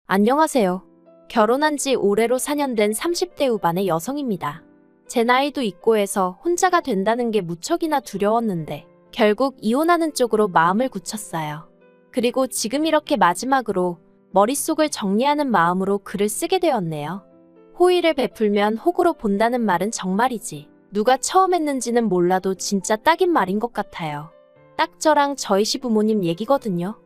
안녕하세요. 결혼한 지 올해로 4년 된 30대 후반의 여성입니다. 제 나이도 있고 해서 혼자가 된다는 게 무척이나 두려웠는데 결국 이혼하는 쪽으로 마음을 굳혔어요. 그리고 지금 이렇게 마지막으로 머릿속을 정리하는 마음으로 글을 쓰게 되었네요. 호의를 베풀면 호구로 본다는 말은 정말이지. 누가 처음 했는지는 몰라도 진짜 딱인 말인 것 같아요. 딱 저랑 저희 시부모님 얘기거든요.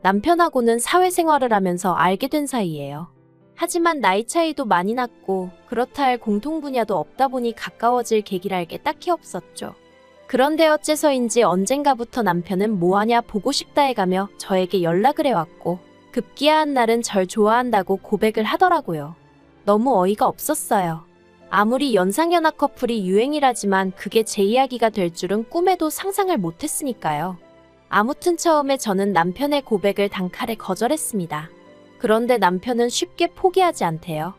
남편하고는 사회생활을 하면서 알게 된 사이예요. 하지만 나이 차이도 많이 났고 그렇다 할 공통 분야도 없다 보니 가까워질 계기랄 게 딱히 없었죠. 그런데 어째서인지 언젠가부터 남편은 뭐하냐 보고 싶다 해가며 저에게 연락을 해왔고 급기야 한 날은 절 좋아한다고 고백을 하더라고요. 너무 어이가 없었어요. 아무리 연상연하 커플이 유행이라지만 그게 제 이야기가 될 줄은 꿈에도 상상을 못했으니까요. 아무튼 처음에 저는 남편의 고백을 단칼에 거절했습니다. 그런데 남편은 쉽게 포기하지 않대요.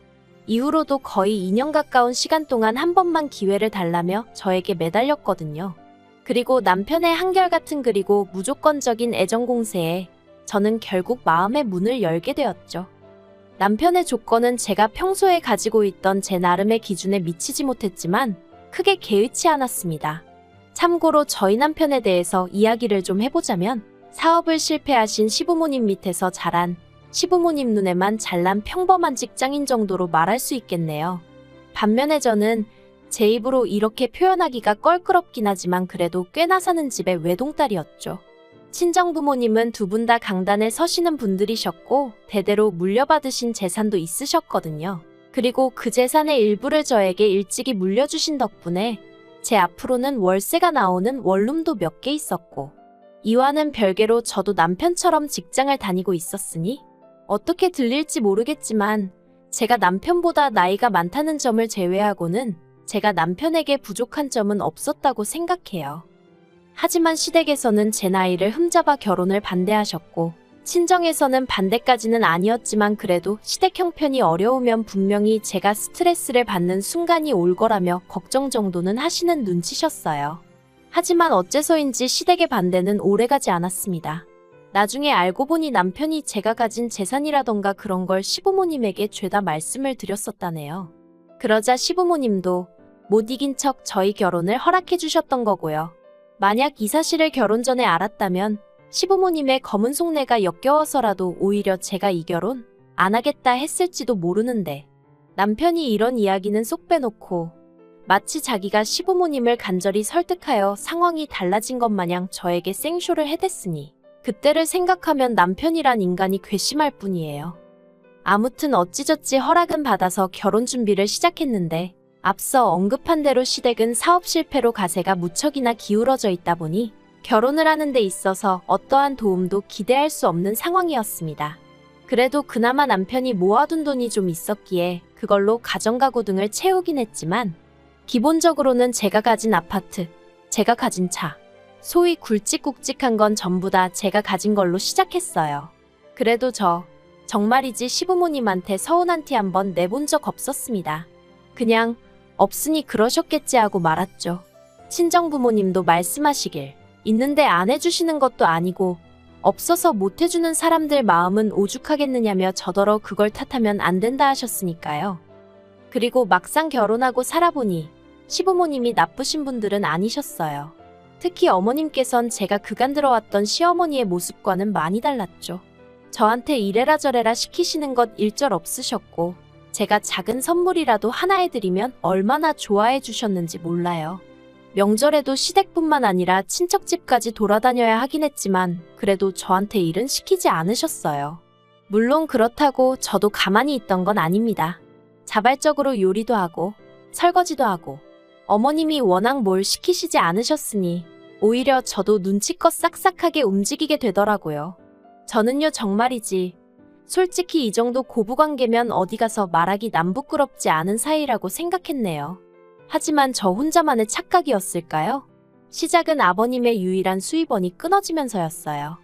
이후로도 거의 2년 가까운 시간 동안 한 번만 기회를 달라며 저에게 매달렸거든요. 그리고 남편의 한결같은 그리고 무조건적인 애정 공세에 저는 결국 마음의 문을 열게 되었죠. 남편의 조건은 제가 평소에 가지고 있던 제 나름의 기준에 미치지 못했지만 크게 개의치 않았습니다. 참고로 저희 남편에 대해서 이야기를 좀 해보자면 사업을 실패하신 시부모님 밑에서 자란 시부모님 눈에만 잘난 평범한 직장인 정도로 말할 수 있겠네요. 반면에 저는 제 입으로 이렇게 표현하기가 껄끄럽긴 하지만 그래도 꽤나 사는 집의 외동딸이었죠. 친정부모님은 두 분 다 강단에 서시는 분들이셨고 대대로 물려받으신 재산도 있으셨거든요. 그리고 그 재산의 일부를 저에게 일찍이 물려주신 덕분에 제 앞으로는 월세가 나오는 원룸도 몇 개 있었고 이와는 별개로 저도 남편처럼 직장을 다니고 있었으니 어떻게 들릴지 모르겠지만 제가 남편보다 나이가 많다는 점을 제외하고는 제가 남편에게 부족한 점은 없었다고 생각해요. 하지만 시댁에서는 제 나이를 흠잡아 결혼을 반대하셨고 친정에서는 반대까지는 아니었지만 그래도 시댁 형편이 어려우면 분명히 제가 스트레스를 받는 순간이 올 거라며 걱정 정도는 하시는 눈치셨어요. 하지만 어째서인지 시댁의 반대는 오래가지 않았습니다. 나중에 알고 보니 남편이 제가 가진 재산이라던가 그런 걸 시부모님에게 죄다 말씀을 드렸었다네요. 그러자 시부모님도 못 이긴 척 저희 결혼을 허락해 주셨던 거고요. 만약 이 사실을 결혼 전에 알았다면 시부모님의 검은 속내가 역겨워서라도 오히려 제가 이 결혼 안 하겠다 했을지도 모르는데 남편이 이런 이야기는 쏙 빼놓고 마치 자기가 시부모님을 간절히 설득하여 상황이 달라진 것 마냥 저에게 생쇼를 해댔으니 그때를 생각하면 남편이란 인간이 괘씸할 뿐이에요. 아무튼 어찌저찌 허락은 받아서 결혼 준비를 시작했는데 앞서 언급한 대로 시댁은 사업 실패로 가세가 무척이나 기울어져 있다 보니 결혼을 하는 데 있어서 어떠한 도움도 기대할 수 없는 상황이었습니다. 그래도 그나마 남편이 모아둔 돈이 좀 있었기에 그걸로 가정가구 등을 채우긴 했지만 기본적으로는 제가 가진 아파트, 제가 가진 차, 소위 굵직굵직한 건 전부 다 제가 가진 걸로 시작했어요. 그래도 정말이지 시부모님한테 서운한 티 한번 내본 적 없었습니다. 그냥 없으니 그러셨겠지 하고 말았죠. 친정부모님도 말씀하시길 있는데 안 해주시는 것도 아니고 없어서 못 해주는 사람들 마음은 오죽하겠느냐며 저더러 그걸 탓하면 안 된다 하셨으니까요. 그리고 막상 결혼하고 살아보니 시부모님이 나쁘신 분들은 아니셨어요. 특히 어머님께선 제가 그간 들어왔던 시어머니의 모습과는 많이 달랐죠. 저한테 이래라 저래라 시키시는 것 일절 없으셨고 제가 작은 선물이라도 하나 해드리면 얼마나 좋아해 주셨는지 몰라요. 명절에도 시댁뿐만 아니라 친척집까지 돌아다녀야 하긴 했지만 그래도 저한테 일은 시키지 않으셨어요. 물론 그렇다고 저도 가만히 있던 건 아닙니다. 자발적으로 요리도 하고 설거지도 하고 어머님이 워낙 뭘 시키시지 않으셨으니 오히려 저도 눈치껏 싹싹하게 움직이게 되더라고요. 저는요 정말이지 솔직히 이 정도 고부관계면 어디 가서 말하기 남부끄럽지 않은 사이라고 생각했네요. 하지만 저 혼자만의 착각이었을까요? 시작은 아버님의 유일한 수입원이 끊어지면서였어요.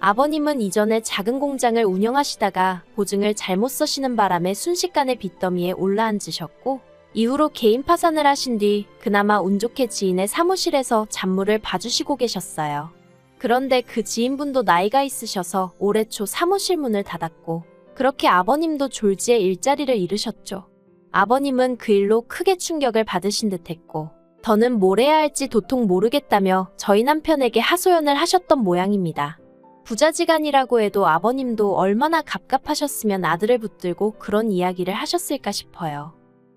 아버님은 이전에 작은 공장을 운영하시다가 보증을 잘못 써시는 바람에 순식간에 빚더미에 올라앉으셨고 이후로 개인 파산을 하신 뒤 그나마 운 좋게 지인의 사무실에서 잡무를 봐주시고 계셨어요. 그런데 그 지인분도 나이가 있으셔서 올해 초 사무실 문을 닫았고 그렇게 아버님도 졸지에 일자리를 잃으셨죠. 아버님은 그 일로 크게 충격을 받으신 듯했고 더는 뭘 해야 할지 도통 모르겠다며 저희 남편에게 하소연을 하셨던 모양입니다. 부자지간이라고 해도 아버님도 얼마나 갑갑하셨으면 아들을 붙들고 그런 이야기를 하셨을까 싶어요.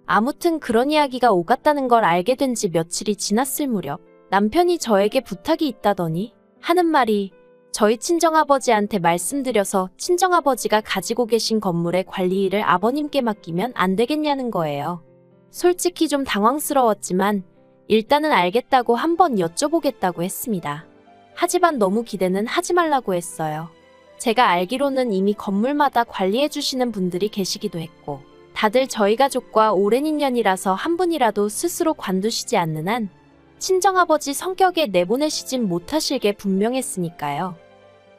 아무튼 그런 이야기가 오갔다는 걸 알게 된 지 며칠이 지났을 무렵 남편이 저에게 부탁이 있다더니 하는 말이 저희 친정아버지한테 말씀드려서 친정아버지가 가지고 계신 건물의 관리 일을 아버님께 맡기면 안 되겠냐는 거예요. 솔직히 좀 당황스러웠지만 일단은 알겠다고 한번 여쭤보겠다고 했습니다. 하지만 너무 기대는 하지 말라고 했어요. 제가 알기로는 이미 건물마다 관리해 주시는 분들이 계시기도 했고 다들 저희 가족과 오랜 인연이라서 한 분이라도 스스로 관두시지 않는 한 친정아버지 성격에 내보내시진 못하실 게 분명했으니까요.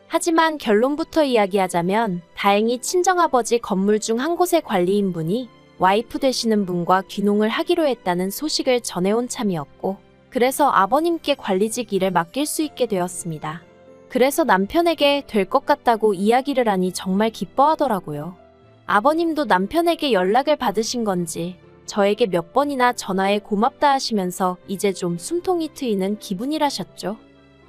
하지만 결론부터 이야기하자면 다행히 친정아버지 건물 중 한 곳의 관리인분이 와이프 되시는 분과 귀농을 하기로 했다는 소식을 전해온 참이었고 그래서 아버님께 관리직 일을 맡길 수 있게 되었습니다. 그래서 남편에게 될 것 같다고 이야기를 하니 정말 기뻐하더라고요. 아버님도 남편에게 연락을 받으신 건지 저에게 몇 번이나 전화해 고맙다 하시면서 이제 좀 숨통이 트이는 기분이라셨죠.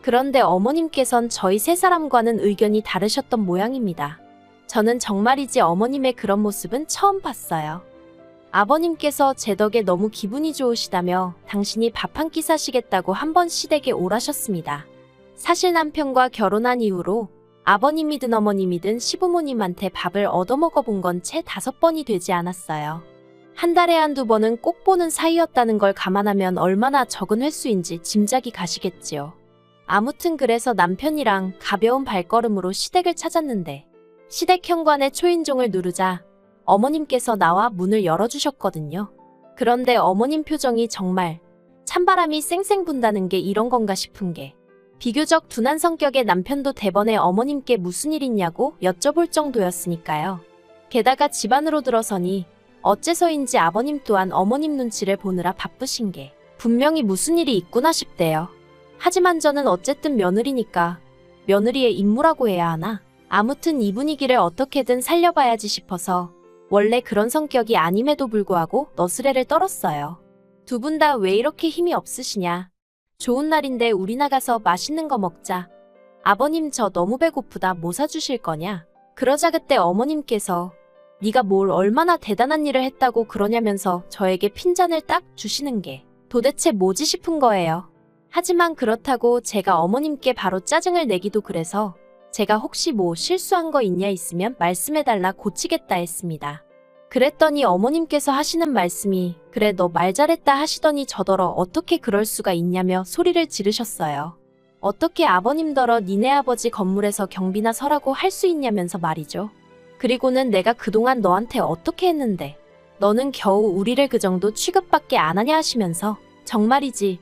그런데 어머님께선 저희 세 사람과는 의견이 다르셨던 모양입니다. 저는 정말이지 어머님의 그런 모습은 처음 봤어요. 아버님께서 제 덕에 너무 기분이 좋으시다며 당신이 밥 한 끼 사시겠다고 한번 시댁에 오라셨습니다. 사실 남편과 결혼한 이후로 아버님이든 어머님이든 시부모님한테 밥을 얻어먹어 본 건 채 5번이 되지 않았어요. 한 달에 한두 번은 꼭 보는 사이였다는 걸 감안하면 얼마나 적은 횟수인지 짐작이 가시겠지요. 아무튼 그래서 남편이랑 가벼운 발걸음으로 시댁을 찾았는데 시댁 현관에 초인종을 누르자 어머님께서 나와 문을 열어주셨거든요. 그런데 어머님 표정이 정말 찬바람이 쌩쌩 분다는 게 이런 건가 싶은 게 비교적 둔한 성격의 남편도 대번에 어머님께 무슨 일 있냐고 여쭤볼 정도였으니까요. 게다가 집 안으로 들어서니 어째서인지 아버님 또한 어머님 눈치를 보느라 바쁘신 게 분명히 무슨 일이 있구나 싶대요. 하지만 저는 어쨌든 며느리니까 며느리의 임무라고 해야 하나? 아무튼 이 분위기를 어떻게든 살려봐야지 싶어서 원래 그런 성격이 아님에도 불구하고 너스레를 떨었어요. 두 분 다 왜 이렇게 힘이 없으시냐? 좋은 날인데 우리 나가서 맛있는 거 먹자. 아버님 저 너무 배고프다 뭐 사주실 거냐? 그러자 그때 어머님께서 네가 뭘 얼마나 대단한 일을 했다고 그러냐면서 저에게 핀잔을 딱 주시는 게 도대체 뭐지 싶은 거예요. 하지만 그렇다고 제가 어머님께 바로 짜증을 내기도 그래서 제가 혹시 뭐 실수한 거 있냐 있으면 말씀해달라 고치겠다 했습니다. 그랬더니 어머님께서 하시는 말씀이 그래 너 말 잘했다 하시더니 저더러 어떻게 그럴 수가 있냐며 소리를 지르셨어요. 어떻게 아버님더러 니네 아버지 건물에서 경비나 서라고 할 수 있냐면서 말이죠. 그리고는 내가 그동안 너한테 어떻게 했는데 너는 겨우 우리를 그 정도 취급밖에 안 하냐 하시면서 정말이지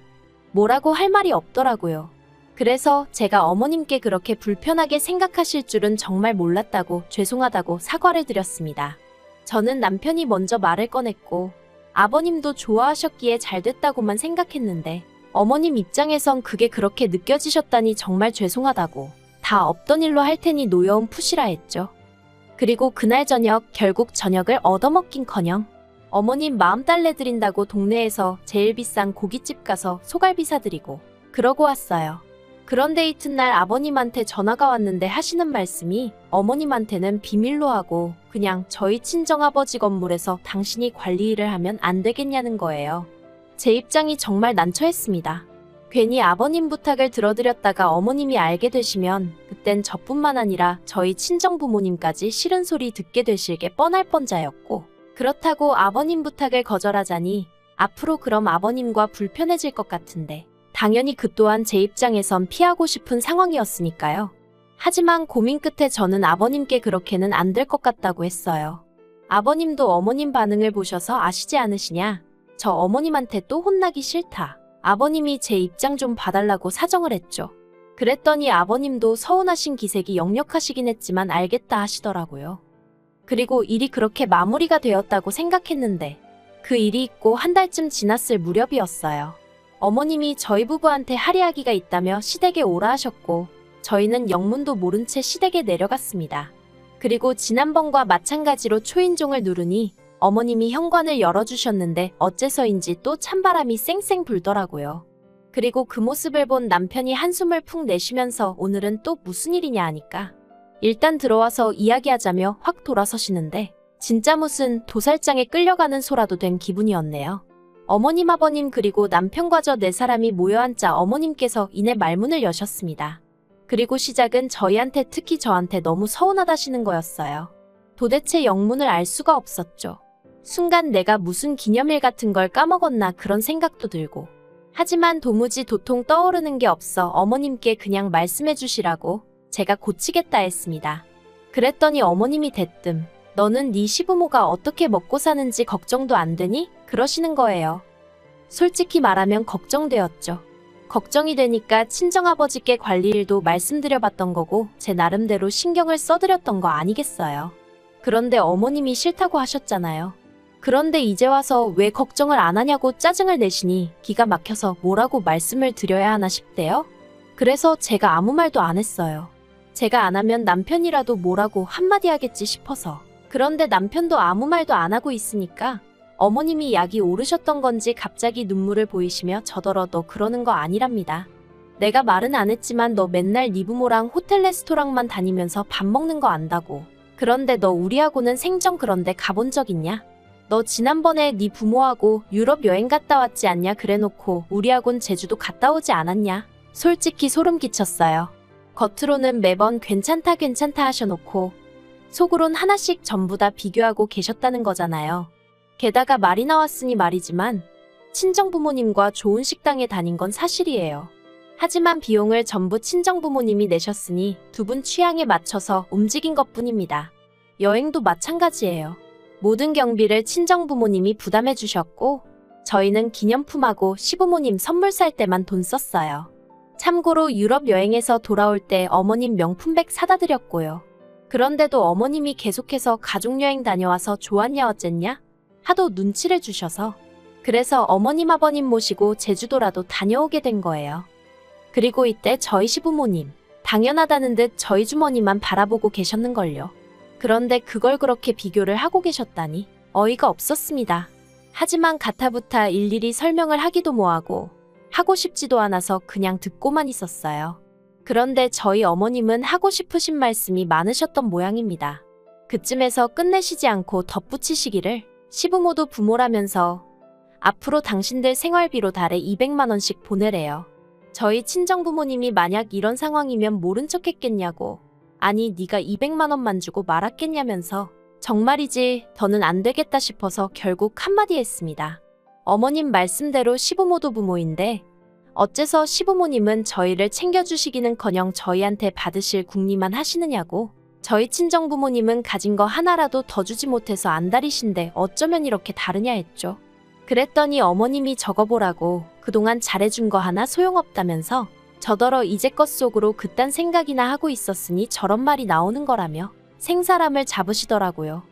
뭐라고 할 말이 없더라고요. 그래서 제가 어머님께 그렇게 불편하게 생각하실 줄은 정말 몰랐다고 죄송하다고 사과를 드렸습니다. 저는 남편이 먼저 말을 꺼냈고 아버님도 좋아하셨기에 잘 됐다고만 생각했는데 어머님 입장에선 그게 그렇게 느껴지셨다니 정말 죄송하다고 다 없던 일로 할 테니 노여움 푸시라 했죠. 그리고 그날 저녁 결국 저녁을 얻어먹긴커녕 어머님 마음 달래드린다고 동네에서 제일 비싼 고깃집 가서 소갈비 사드리고 그러고 왔어요. 그런데 이튿날 아버님한테 전화가 왔는데 하시는 말씀이 어머님한테는 비밀로 하고 그냥 저희 친정아버지 건물에서 당신이 관리 일을 하면 안 되겠냐는 거예요. 제 입장이 정말 난처했습니다. 괜히 아버님 부탁을 들어드렸다가 어머님이 알게 되시면 그땐 저뿐만 아니라 저희 친정부모님까지 싫은 소리 듣게 되실 게 뻔할 뻔자였고 그렇다고 아버님 부탁을 거절하자니 앞으로 그럼 아버님과 불편해질 것 같은데 당연히 그 또한 제 입장에선 피하고 싶은 상황이었으니까요. 하지만 고민 끝에 저는 아버님께 그렇게는 안 될 것 같다고 했어요. 아버님도 어머님 반응을 보셔서 아시지 않으시냐? 저 어머님한테 또 혼나기 싫다. 아버님이 제 입장 좀 봐달라고 사정을 했죠. 그랬더니 아버님도 서운하신 기색이 역력하시긴 했지만 알겠다 하시더라고요. 그리고 일이 그렇게 마무리가 되었다고 생각했는데 그 일이 있고 한 달쯤 지났을 무렵이었어요. 어머님이 저희 부부한테 할 이야기가 있다며 시댁에 오라 하셨고 저희는 영문도 모른 채 시댁에 내려갔습니다. 그리고 지난번과 마찬가지로 초인종을 누르니 어머님이 현관을 열어주셨는데 어째서인지 또 찬바람이 쌩쌩 불더라고요. 그리고 그 모습을 본 남편이 한숨을 푹 내쉬면서 오늘은 또 무슨 일이냐 하니까 일단 들어와서 이야기하자며 확 돌아서시는데 진짜 무슨 도살장에 끌려가는 소라도 된 기분이었네요. 어머님, 아버님 그리고 남편과 저 네 사람이 모여 앉자 어머님께서 이내 말문을 여셨습니다. 그리고 시작은 저희한테, 특히 저한테 너무 서운하다시는 거였어요. 도대체 영문을 알 수가 없었죠. 순간 내가 무슨 기념일 같은 걸 까먹었나 그런 생각도 들고. 하지만 도무지 도통 떠오르는 게 없어 어머님께 그냥 말씀해 주시라고 제가 고치겠다 했습니다. 그랬더니 어머님이 대뜸 너는 네 시부모가 어떻게 먹고 사는지 걱정도 안 되니? 그러시는 거예요. 솔직히 말하면 걱정되었죠. 걱정이 되니까 친정아버지께 관리 일도 말씀드려봤던 거고 제 나름대로 신경을 써드렸던 거 아니겠어요. 그런데 어머님이 싫다고 하셨잖아요. 그런데 이제 와서 왜 걱정을 안 하냐고 짜증을 내시니 기가 막혀서 뭐라고 말씀을 드려야 하나 싶대요. 그래서 제가 아무 말도 안 했어요. 제가 안 하면 남편이라도 뭐라고 한마디 하겠지 싶어서. 그런데 남편도 아무 말도 안 하고 있으니까 어머님이 약이 오르셨던 건지 갑자기 눈물을 보이시며 저더러 너 그러는 거 아니랍니다. 내가 말은 안 했지만 너 맨날 네 부모랑 호텔 레스토랑만 다니면서 밥 먹는 거 안다고. 그런데 너 우리하고는 생전 그런데 가본 적 있냐? 너 지난번에 네 부모하고 유럽 여행 갔다 왔지 않냐? 그래놓고 우리하고는 제주도 갔다 오지 않았냐? 솔직히 소름 끼쳤어요. 겉으로는 매번 괜찮다 괜찮다 하셔놓고 속으론 하나씩 전부 다 비교하고 계셨다는 거잖아요. 게다가 말이 나왔으니 말이지만 친정부모님과 좋은 식당에 다닌 건 사실이에요. 하지만 비용을 전부 친정부모님이 내셨으니 두 분 취향에 맞춰서 움직인 것뿐입니다. 여행도 마찬가지예요. 모든 경비를 친정부모님이 부담해 주셨고 저희는 기념품하고 시부모님 선물 살 때만 돈 썼어요. 참고로 유럽 여행에서 돌아올 때 어머님 명품백 사다 드렸고요. 그런데도 어머님이 계속해서 가족여행 다녀와서 좋았냐 어쨌냐? 하도 눈치를 주셔서 그래서 어머님 아버님 모시고 제주도라도 다녀오게 된 거예요. 그리고 이때 저희 시부모님 당연하다는 듯 저희 주머니만 바라보고 계셨는걸요. 그런데 그걸 그렇게 비교를 하고 계셨다니 어이가 없었습니다. 하지만 가타부타 일일이 설명을 하기도 뭐하고 하고 싶지도 않아서 그냥 듣고만 있었어요. 그런데 저희 어머님은 하고 싶으신 말씀이 많으셨던 모양입니다. 그쯤에서 끝내시지 않고 덧붙이시기를 시부모도 부모라면서 앞으로 당신들 생활비로 달에 200만 원씩 보내래요. 저희 친정부모님이 만약 이런 상황이면 모른 척 했겠냐고. 아니 네가 200만 원만 주고 말았겠냐면서 정말이지 더는 안 되겠다 싶어서 결국 한마디 했습니다. 어머님 말씀대로 시부모도 부모인데 어째서 시부모님은 저희를 챙겨주시기는커녕 저희한테 받으실 궁리만 하시느냐고. 저희 친정부모님은 가진 거 하나라도 더 주지 못해서 안달이신데 어쩌면 이렇게 다르냐 했죠. 그랬더니 어머님이 적어보라고 그동안 잘해준 거 하나 소용없다면서 저더러 이제껏 속으로 그딴 생각이나 하고 있었으니 저런 말이 나오는 거라며 생사람을 잡으시더라고요.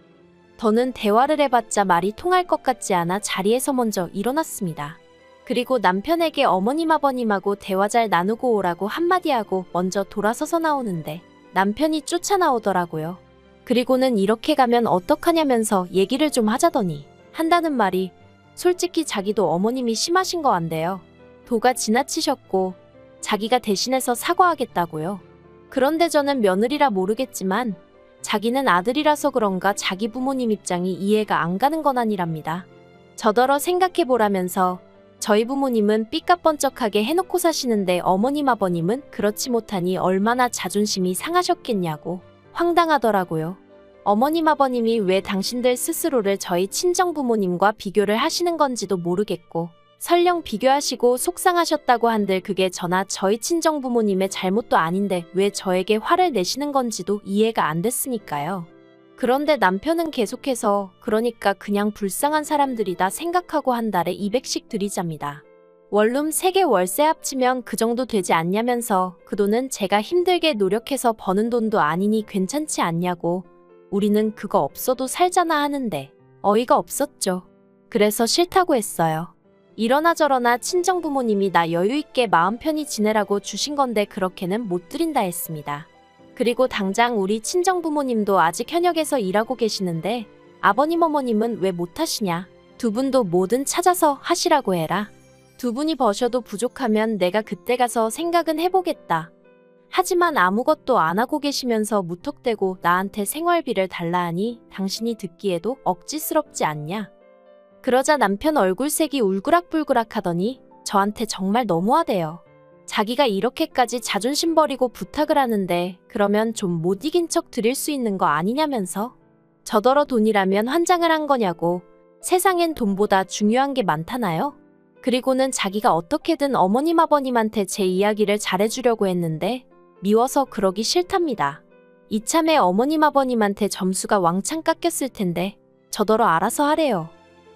더는 대화를 해봤자 말이 통할 것 같지 않아 자리에서 먼저 일어났습니다. 그리고 남편에게 어머님 아버님하고 대화 잘 나누고 오라고 한마디 하고 먼저 돌아서서 나오는데 남편이 쫓아나오더라고요. 그리고는 이렇게 가면 어떡하냐면서 얘기를 좀 하자더니 한다는 말이 솔직히 자기도 어머님이 심하신 거 안 돼요. 도가 지나치셨고 자기가 대신해서 사과하겠다고요. 그런데 저는 며느리라 모르겠지만 자기는 아들이라서 그런가 자기 부모님 입장이 이해가 안 가는 건 아니랍니다. 저더러 생각해보라면서 저희 부모님은 삐까뻔쩍하게 해놓고 사시는데 어머님 아버님은 그렇지 못하니 얼마나 자존심이 상하셨겠냐고 황당하더라고요. 어머님 아버님이 왜 당신들 스스로를 저희 친정부모님과 비교를 하시는 건지도 모르겠고 설령 비교하시고 속상하셨다고 한들 그게 저나 저희 친정부모님의 잘못도 아닌데 왜 저에게 화를 내시는 건지도 이해가 안 됐으니까요. 그런데 남편은 계속해서 그러니까 그냥 불쌍한 사람들이다 생각하고 한 달에 200씩 드리잡니다. 원룸 3개 월세 합치면 그 정도 되지 않냐면서 그 돈은 제가 힘들게 노력해서 버는 돈도 아니니 괜찮지 않냐고. 우리는 그거 없어도 살잖아 하는데 어이가 없었죠. 그래서 싫다고 했어요. 이러나 저러나 친정부모님이 나 여유있게 마음 편히 지내라고 주신 건데 그렇게는 못 드린다 했습니다. 그리고 당장 우리 친정부모님도 아직 현역에서 일하고 계시는데 아버님 어머님은 왜 못하시냐? 두 분도 뭐든 찾아서 하시라고 해라. 두 분이 버셔도 부족하면 내가 그때 가서 생각은 해보겠다. 하지만 아무것도 안 하고 계시면서 무턱대고 나한테 생활비를 달라 하니 당신이 듣기에도 억지스럽지 않냐? 그러자 남편 얼굴색이 울그락불그락 하더니 저한테 정말 너무하대요. 자기가 이렇게까지 자존심 버리고 부탁을 하는데 그러면 좀 못 이긴 척 드릴 수 있는 거 아니냐면서? 저더러 돈이라면 환장을 한 거냐고. 세상엔 돈보다 중요한 게 많다나요? 그리고는 자기가 어떻게든 어머님 아버님한테 제 이야기를 잘해주려고 했는데 미워서 그러기 싫답니다. 이참에 어머님 아버님한테 점수가 왕창 깎였을 텐데 저더러 알아서 하래요.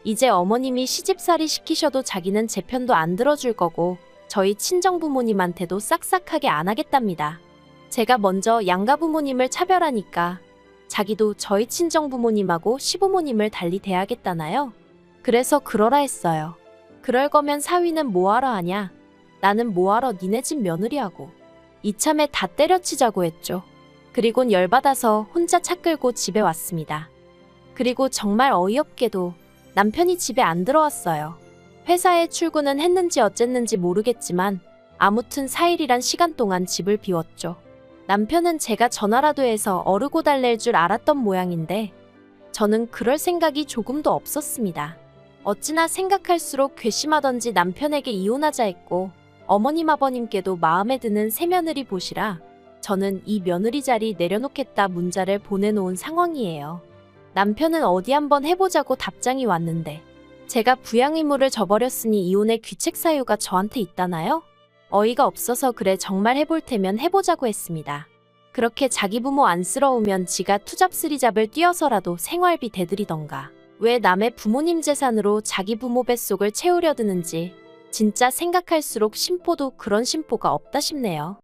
이제 어머님이 시집살이 시키셔도 자기는 제 편도 안 들어줄 거고 저희 친정부모님한테도 싹싹하게 안 하겠답니다. 제가 먼저 양가부모님을 차별하니까 자기도 저희 친정부모님하고 시부모님을 달리 대하겠다나요? 그래서 그러라 했어요. 그럴 거면 사위는 뭐하러 하냐? 나는 뭐하러 니네 집 며느리하고. 이참에 다 때려치자고 했죠. 그리곤 열받아서 혼자 차 끌고 집에 왔습니다. 그리고 정말 어이없게도 남편이 집에 안 들어왔어요. 회사에 출근은 했는지 어쨌는지 모르겠지만 아무튼 4일이란 시간 동안 집을 비웠죠. 남편은 제가 전화라도 해서 어르고 달랠 줄 알았던 모양인데 저는 그럴 생각이 조금도 없었습니다. 어찌나 생각할수록 괘씸하던지 남편에게 이혼하자 했고 어머님 아버님께도 마음에 드는 새며느리 보시라 저는 이 며느리 자리 내려놓겠다 문자를 보내놓은 상황이에요. 남편은 어디 한번 해보자고 답장이 왔는데 제가 부양 의무를 져버렸으니 이혼의 귀책 사유가 저한테 있다나요? 어이가 없어서 그래 정말 해볼 테면 해보자고 했습니다. 그렇게 자기 부모 안쓰러우면 지가 투잡스리잡을 뛰어서라도 생활비 대드리던가 왜 남의 부모님 재산으로 자기 부모 뱃속을 채우려 드는지 진짜 생각할수록 심보도 그런 심보가 없다 싶네요.